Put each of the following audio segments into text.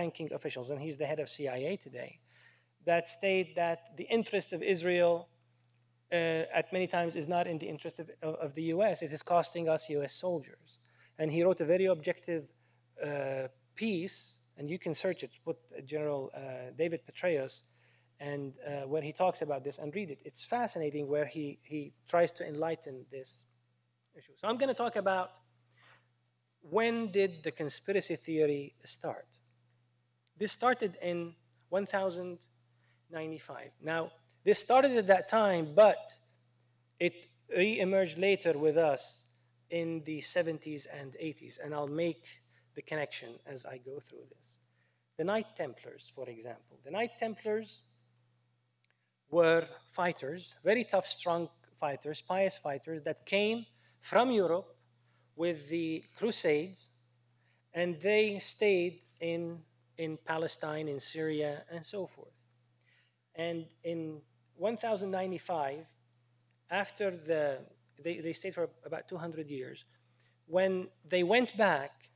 ranking officials, and he's the head of CIA today, that state that the interest of Israel at many times is not in the interest of the US. It is costing us US soldiers. And he wrote a very objective piece, and you can search it, put General David Petraeus, and when he talks about this, and read it. It's fascinating where he tries to enlighten this issue. So I'm going to talk about when did the conspiracy theory start. This started in 1095. Now, this started at that time, but it re-emerged later with us in the 70s and 80s, and I'll make the connection as I go through this. The Knight Templars, for example. The Knight Templars were fighters, very tough, strong fighters, pious fighters that came from Europe with the Crusades, and they stayed in Palestine, in Syria, and so forth. And in 1095, after they stayed for about 200 years. When they went back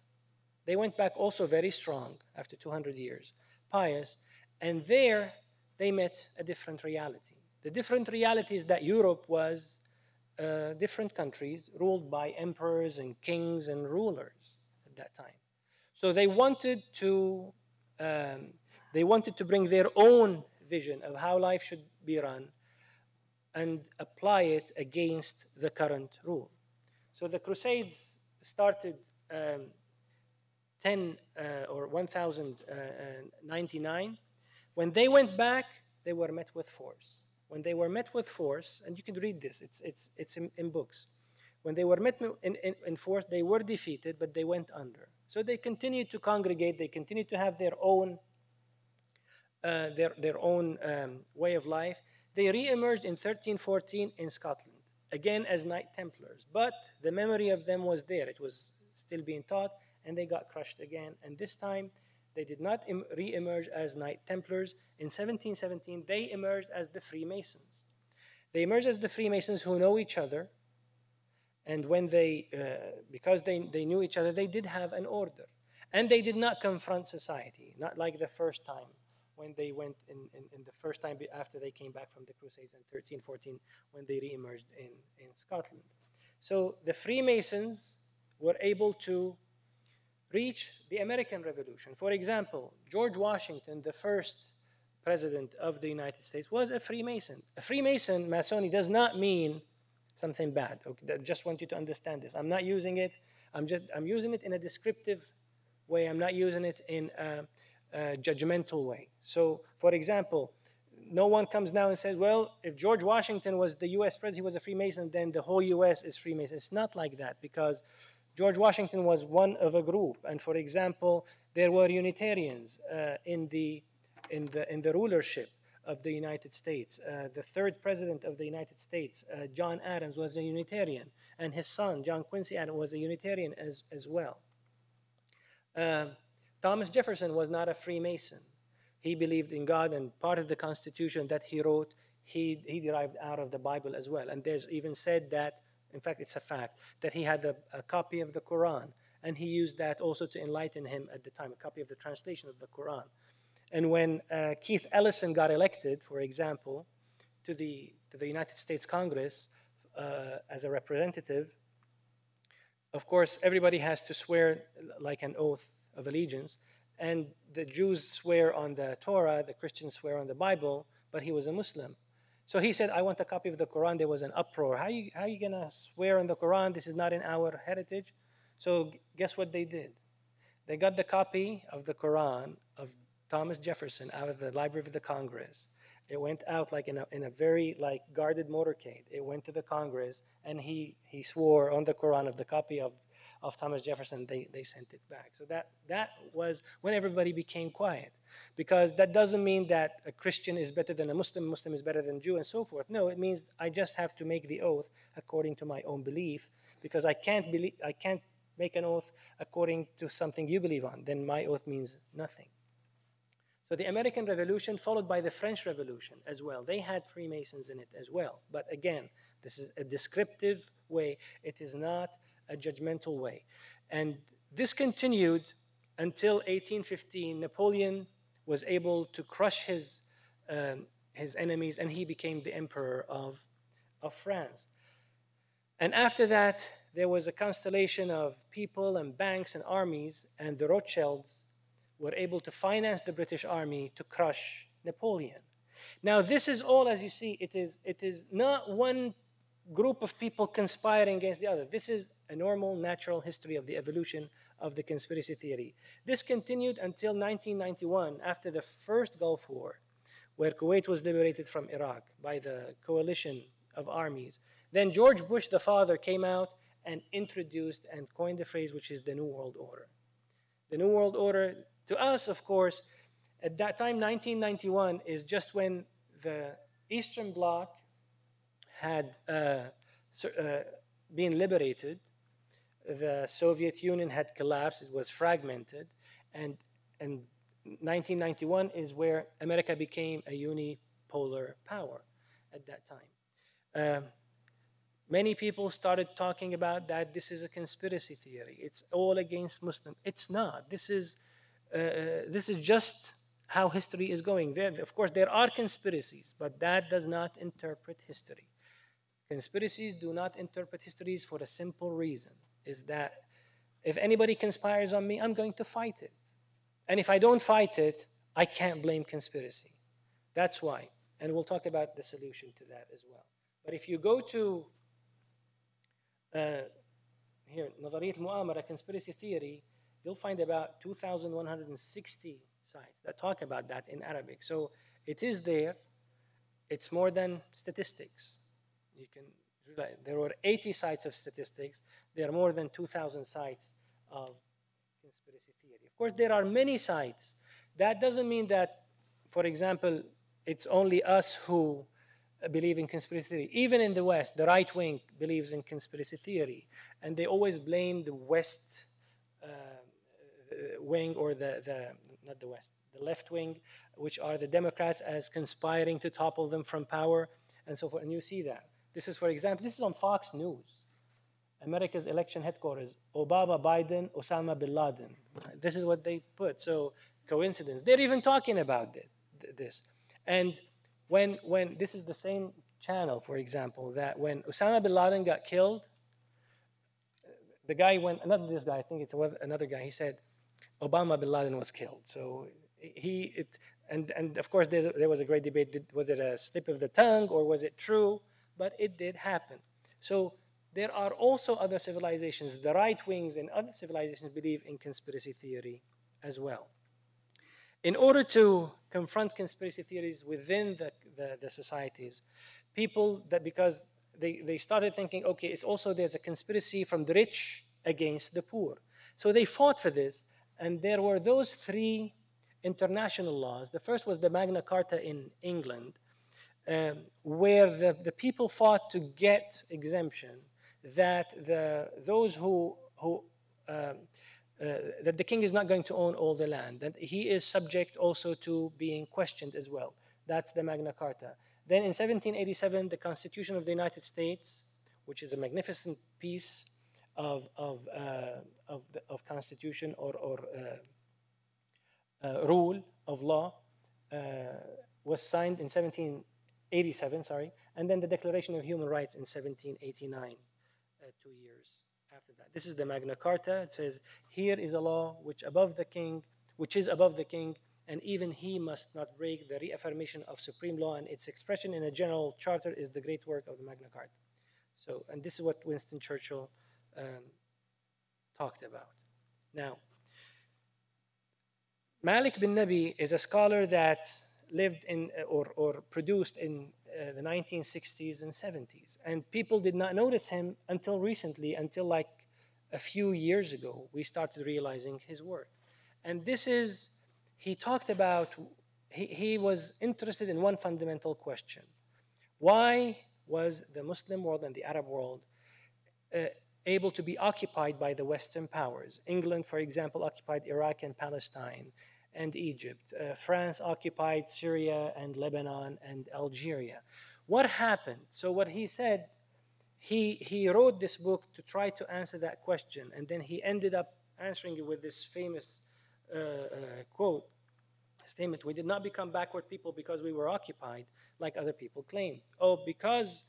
also very strong after 200 years, pious, and there they met a different reality. The different reality is that Europe was different countries ruled by emperors and kings and rulers at that time. So they wanted to bring their own vision of how life should be run and apply it against the current rule. So the Crusades started 1099. When they went back, they were met with force. When they were met with force, and you can read this, it's in books. When they were met in force, they were defeated, but they went under. So they continued to congregate. They continued to have their own way of life. They re-emerged in 1314 in Scotland, again as Knight Templars. But the memory of them was there. It was still being taught, and they got crushed again. And this time, they did not re-emerge as Knight Templars. In 1717, they emerged as the Freemasons. They emerged as the Freemasons who know each other. And when because they knew each other, they did have an order. And they did not confront society, not like the first time when they went in the first time after they came back from the Crusades in 1314, when they re-emerged in Scotland. So the Freemasons were able to reach the American Revolution. For example, George Washington, the first president of the United States, was a Freemason. A Freemason, Masoni, does not mean something bad. Okay, I just want you to understand this. I'm not using it. I'm using it in a descriptive way. I'm not using it in a judgmental way. So, for example, no one comes now and says, well, if George Washington was the US president, he was a Freemason, then the whole US is Freemason. It's not like that, because George Washington was one of a group. And for example, there were Unitarians in the rulership of the United States. The third president of the United States, John Adams, was a Unitarian, and his son, John Quincy Adams, was a Unitarian as well. Thomas Jefferson was not a Freemason. He believed in God, and part of the Constitution that he wrote, he derived out of the Bible as well. And there's even said that, in fact, it's a fact, that he had a copy of the Quran, and he used that also to enlighten him at the time, a copy of the translation of the Quran. And when Keith Ellison got elected, for example, to the United States Congress as a representative, of course, everybody has to swear like an oath of allegiance. And the Jews swear on the Torah, the Christians swear on the Bible, but he was a Muslim. So he said, I want a copy of the Quran. There was an uproar. How are you going to swear on the Quran? This is not in our heritage. So guess what they did? They got the copy of the Quran of Thomas Jefferson out of the Library of the Congress. It went out like in a very guarded motorcade. It went to the Congress, and he swore on the Quran of the copy of Thomas Jefferson. They sent it back. So that was when everybody became quiet, because that doesn't mean that a Christian is better than a Muslim, Muslim is better than Jew, and so forth. No, it means I just have to make the oath according to my own belief, because I can't make an oath according to something you believe on. Then my oath means nothing. So the American Revolution, followed by the French Revolution as well. They had Freemasons in it as well. But again, this is a descriptive way. It is not a judgmental way. And this continued until 1815, Napoleon was able to crush his enemies, and he became the emperor of France. And after that, there was a constellation of people and banks and armies, and the Rothschilds were able to finance the British army to crush Napoleon. Now, this is all, as you see, it is not one group of people conspiring against the other. This is a normal, natural history of the evolution of the conspiracy theory. This continued until 1991, after the first Gulf War, where Kuwait was liberated from Iraq by the coalition of armies. Then George Bush, the father, came out and introduced and coined the phrase, which is the New World Order. The New World Order, to us, of course, at that time, 1991, is just when the Eastern Bloc had been liberated. The Soviet Union had collapsed, it was fragmented, and 1991 is where America became a unipolar power at that time. Many people started talking about that this is a conspiracy theory. It's all against Muslims. It's not. This is just how history is going. Of course, there are conspiracies, but that does not interpret history. Conspiracies do not interpret histories for a simple reason, is that if anybody conspires on me, I'm going to fight it. And if I don't fight it, I can't blame conspiracy. That's why. And we'll talk about the solution to that as well. But if you go to here, نظرية المؤامرة, conspiracy theory, you'll find about 2,160 sites that talk about that in Arabic. So it is there. It's more than statistics. You can, there were 80 sites of statistics. There are more than 2,000 sites of conspiracy theory. Of course, there are many sites. That doesn't mean that, for example, it's only us who believe in conspiracy theory. Even in the West, the right wing believes in conspiracy theory. And they always blame the West wing, or not the West, the left wing, which are the Democrats, as conspiring to topple them from power and so forth. And you see that. This is, for example, this is on Fox News. America's election headquarters, Obama, Biden, Osama bin Laden. This is what they put. So coincidence. They're even talking about this. And when this is the same channel, for example, that when Osama bin Laden got killed, the guy went, not this guy, I think it's another guy, he said, Obama bin Laden was killed. So and of course there was a great debate, was it a slip of the tongue or was it true? But it did happen. So there are also other civilizations, the right wings and other civilizations believe in conspiracy theory as well. In order to confront conspiracy theories within the societies, people, that because they started thinking, okay, it's also there's a conspiracy from the rich against the poor. So they fought for this, and there were those three international laws. The first was the Magna Carta in England, where the people fought to get exemption, that those who that the king is not going to own all the land, that he is subject also to being questioned as well. That's the Magna Carta. Then in 1787, the Constitution of the United States, which is a magnificent piece of constitution or rule of law, was signed in 1787, and then the Declaration of Human Rights in 1789, 2 years after that. This is the Magna Carta. It says, here is a law which is above the king, and even he must not break. The reaffirmation of supreme law and its expression in a general charter is the great work of the Magna Carta. So, and this is what Winston Churchill talked about. Now, Malik bin Nabi is a scholar that lived in or produced in the 1960s and 70s. And people did not notice him until recently, until like a few years ago, we started realizing his work. And this is, he talked about, he was interested in one fundamental question. Why was the Muslim world and the Arab world able to be occupied by the Western powers? England, for example, occupied Iraq and Palestine and Egypt. France occupied Syria and Lebanon and Algeria. What happened? So what he said, he wrote this book to try to answer that question, and then he ended up answering it with this famous quote, statement, we did not become backward people because we were occupied, like other people claim. Oh, because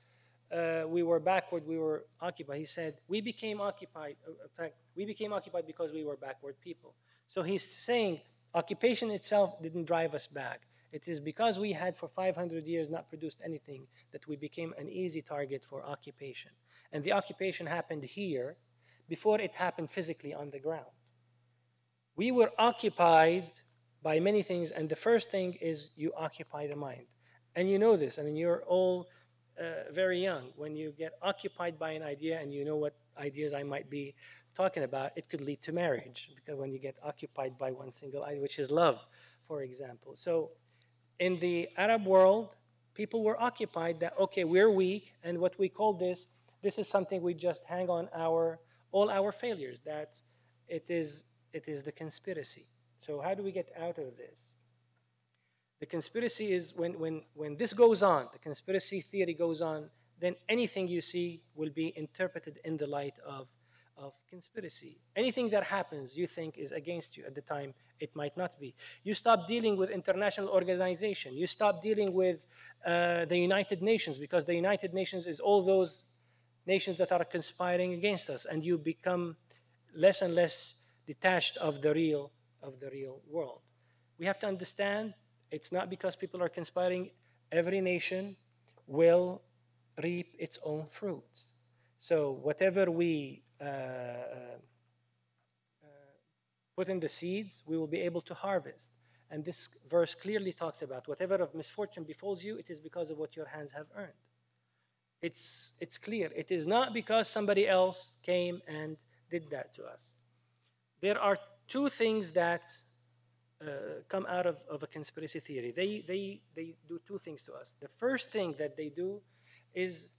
we were backward, we were occupied. He said, we became occupied. In fact, we became occupied because we were backward people. So he's saying occupation itself didn't drive us back. It is because we had for 500 years not produced anything that we became an easy target for occupation. And the occupation happened here before it happened physically on the ground. We were occupied by many things, and the first thing is you occupy the mind. And you know this, I mean, you're all very young. When you get occupied by an idea and you know what ideas I might be talking about, it could lead to marriage, because when you get occupied by one single idea, which is love, for example. So in the Arab world, people were occupied that, okay, we're weak, and what we call this is something we just hang on all our failures, that it is the conspiracy. So how do we get out of this? The conspiracy is when this goes on, the conspiracy theory goes on, then anything you see will be interpreted in the light of conspiracy. Anything that happens you think is against you at the time, it might not be. You stop dealing with international organization. You stop dealing with the United Nations, because the United Nations is all those nations that are conspiring against us, and you become less and less detached of the real world. We have to understand it's not because people are conspiring. Every nation will reap its own fruits. So whatever we put in the seeds, we will be able to harvest. And this verse clearly talks about whatever of misfortune befalls you, it is because of what your hands have earned. It's clear. It is not because somebody else came and did that to us. There are two things that come out of a conspiracy theory. They do two things to us. The first thing that they do is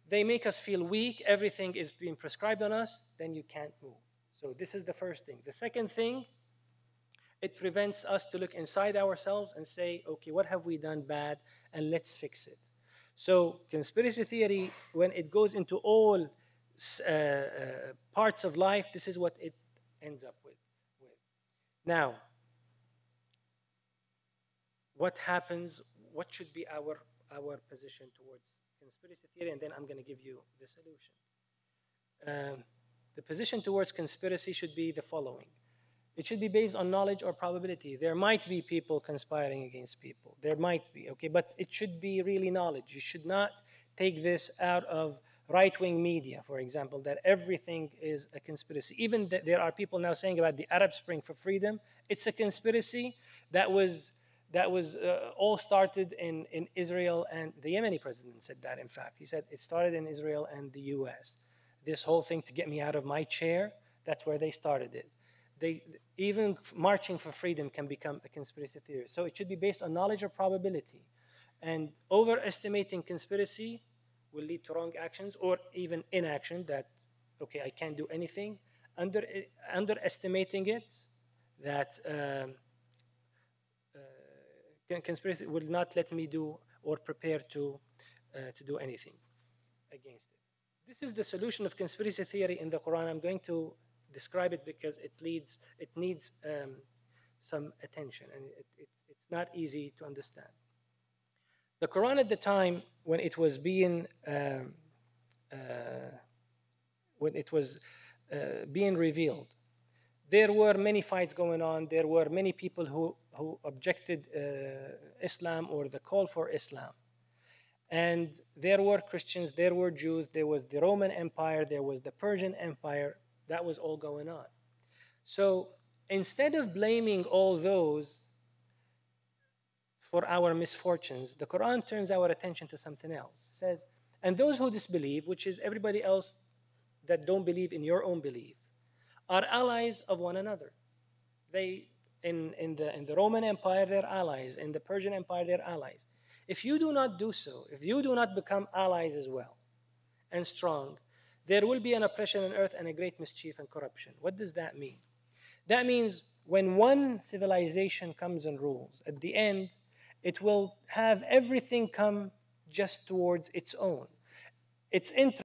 they make us feel weak. Everything is being prescribed on us. Then you can't move. So this is the first thing. The second thing, it prevents us to look inside ourselves and say, okay, what have we done bad? And let's fix it. So conspiracy theory, when it goes into all parts of life, this is what it ends up with. Now, what happens, what should be our position towards conspiracy theory? And then I'm going to give you the solution. The position towards conspiracy should be the following. It should be based on knowledge or probability. There might be people conspiring against people. There might be, okay? But it should be really knowledge. You should not take this out of right-wing media, for example, that everything is a conspiracy. Even there are people now saying about the Arab Spring for freedom, it's a conspiracy that was all started in Israel, and the Yemeni president said that, in fact. He said it started in Israel and the US. This whole thing to get me out of my chair, that's where they started it. Even marching for freedom can become a conspiracy theory. So it should be based on knowledge or probability. And overestimating conspiracy will lead to wrong actions or even inaction, that, okay, I can't do anything. Underestimating it, that conspiracy will not let me do or prepare to do anything against it. This is the solution of conspiracy theory in the Quran. I'm going to describe it because it needs some attention, and it's not easy to understand. The Quran at the time when it was being revealed, there were many fights going on. There were many people who objected Islam or the call for Islam. And there were Christians, there were Jews, there was the Roman Empire, there was the Persian Empire. That was all going on. So instead of blaming all those for our misfortunes, the Quran turns our attention to something else. It says, and those who disbelieve, which is everybody else that don't believe in your own belief, are allies of one another. They, in the Roman Empire, they're allies. In the Persian Empire, they're allies. If you do not do so, if you do not become allies as well and strong, there will be an oppression on earth and a great mischief and corruption. What does that mean? That means when one civilization comes and rules, at the end, it will have everything come just towards its own. Its interest